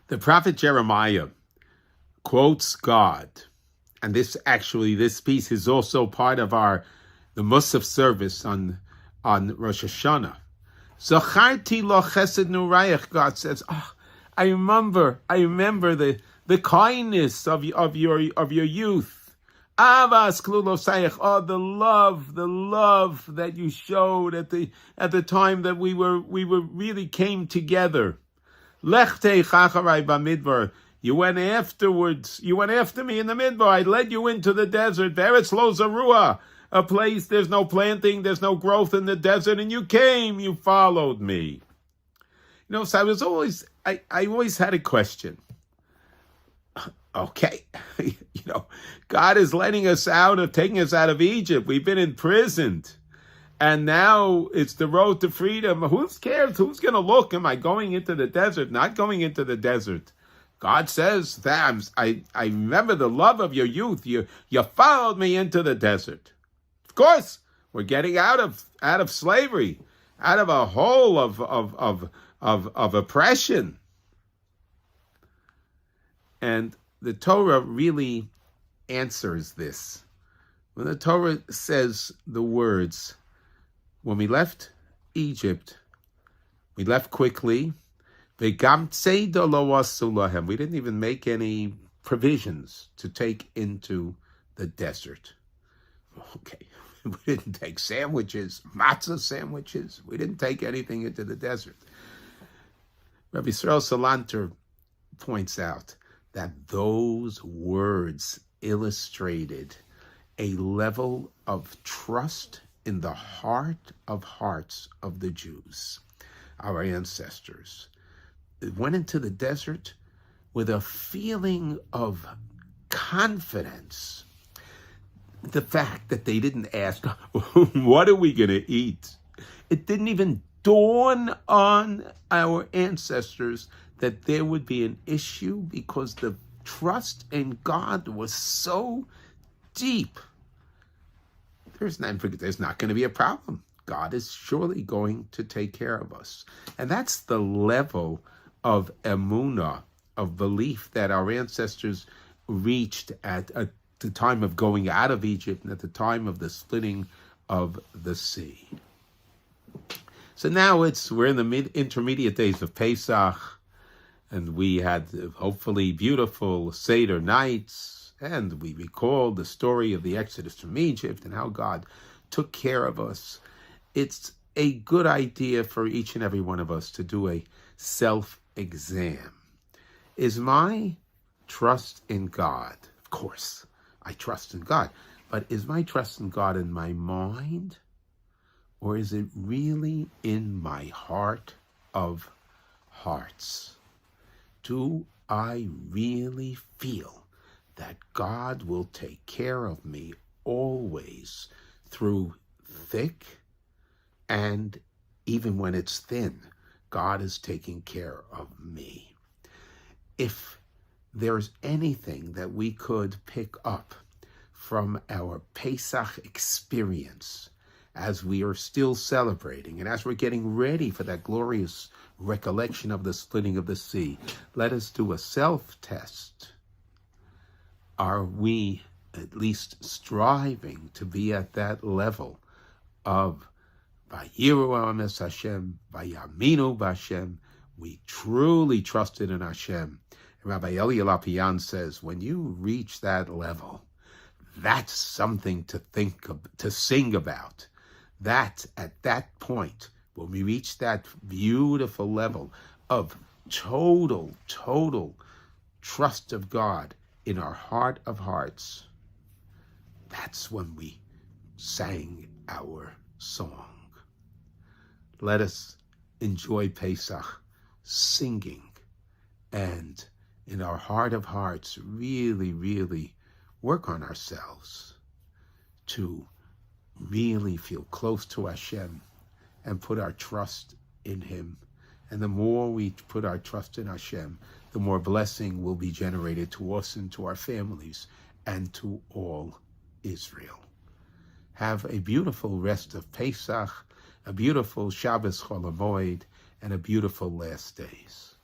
The prophet Jeremiah quotes God, and this piece is also part of the Musaf service on Rosh Hashanah. Zacharti lo chesed nurayach, God says, I remember the kindness of your youth. Avas klulosayach, the love that you showed at the time that we really came together. Lechtei chacharai b'midbar. You went afterwards. You went after me in the midbar. I led you into the desert. Beretz lo zarua, a place there's no planting, there's no growth in the desert, and you came. You followed me. So I always had a question. Okay, God is letting us taking us out of Egypt. We've been imprisoned. And now it's the road to freedom. Who cares? Who's going to look? Am I going into the desert? Not going into the desert. God says that I remember the love of your youth. You followed me into the desert. Of course, we're getting out of slavery, out of a hole of oppression. And the Torah really answers this. When the Torah says the words, when we left Egypt, we left quickly. We didn't even make any provisions to take into the desert. Okay, we didn't take matzah sandwiches. We didn't take anything into the desert. Rabbi Yisrael Salanter points out that those words illustrated a level of trust in the heart of hearts of the Jews, our ancestors. They went into the desert with a feeling of confidence. The fact that they didn't ask, what are we going to eat? It didn't even dawn on our ancestors that there would be an issue because the trust in God was so deep. There's not going to be a problem. God is surely going to take care of us. And that's the level of emunah, of belief that our ancestors reached at the time of going out of Egypt and at the time of the splitting of the sea. So now we're in the intermediate days of Pesach, and we had hopefully beautiful Seder nights, and we recall the story of the Exodus from Egypt and how God took care of us. It's a good idea for each and every one of us to do a self-exam. Is my trust in God, of course, I trust in God, but is my trust in God in my mind, or is it really in my heart of hearts? Do I really feel that God will take care of me always through thick and even when it's thin? God is taking care of me. If there's anything that we could pick up from our Pesach experience as we are still celebrating and as we're getting ready for that glorious recollection of the splitting of the sea, let us do a self-test. Are we at least striving to be at that level of Vayiru Ames Hashem, Vayaminu B'Hashem? We truly trusted in Hashem. Rabbi Eli Lapian says, when you reach that level, that's something to sing about. That at that point, when we reach that beautiful level of total trust of God in our heart of hearts, that's when we sang our song. Let us enjoy Pesach singing, and in our heart of hearts really work on ourselves to really feel close to Hashem and put our trust in Him. And the more we put our trust in Hashem, the more blessing will be generated to us and to our families and to all Israel. Have a beautiful rest of Pesach, a beautiful Shabbos Chol Hamoed, and a beautiful last days.